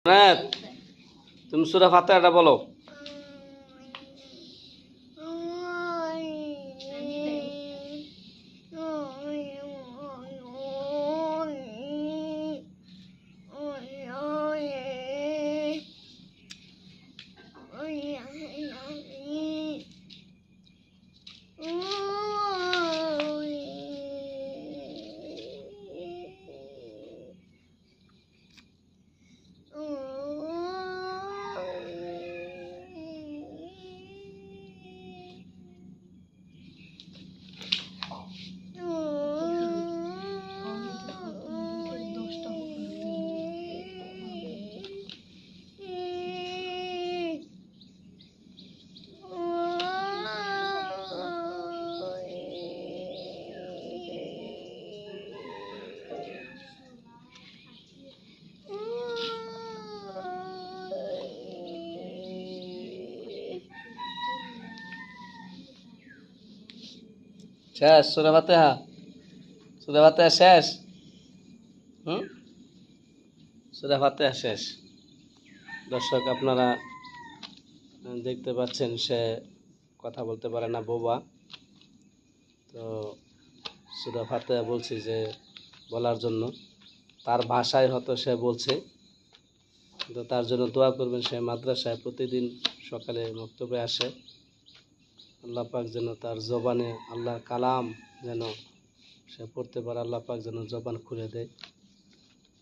হ্যাঁ, তুমি সূরা ফাতিহাটা বলো। শেষ সূরা ফাতিহা? সূরা ফাতিহা শেষ? হুম, সূরা ফাতিহা শেষ। দর্শক আপনারা দেখতে পাচ্ছেন সে কথা বলতে পারে না, বোবা। তো সূরা ফাতিহা বলছি যে বলার জন্য, তার ভাষায় হয়তো সে বলছে, কিন্তু তার জন্য দোয়া করবেন। সে মাদ্রাসায় প্রতিদিন সকালে মক্তবে আসে। আল্লাহ পাক যেন তার জবানে আল্লাহর কালাম যেন সে পড়তে পারে, আল্লাহ পাক যেন জবান খুলে দেয়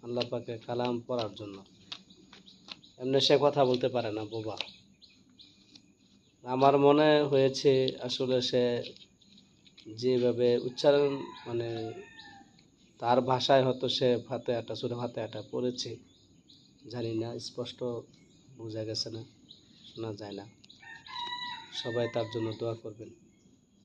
আল্লাহ পাকের কালাম পড়ার জন্য। এমনি সে কথা বলতে পারে না, বোবা। আমার মনে হয়েছে আসলে সে যেভাবে উচ্চারণ, মানে তার ভাষায় হয়তো সে ফাতিহাটা, সূরা ফাতিহাটা পড়েছে, জানি না, স্পষ্ট বোঝা গেছে না, শোনা যায় না। সবাই তার জন্য দোয়া করবেন।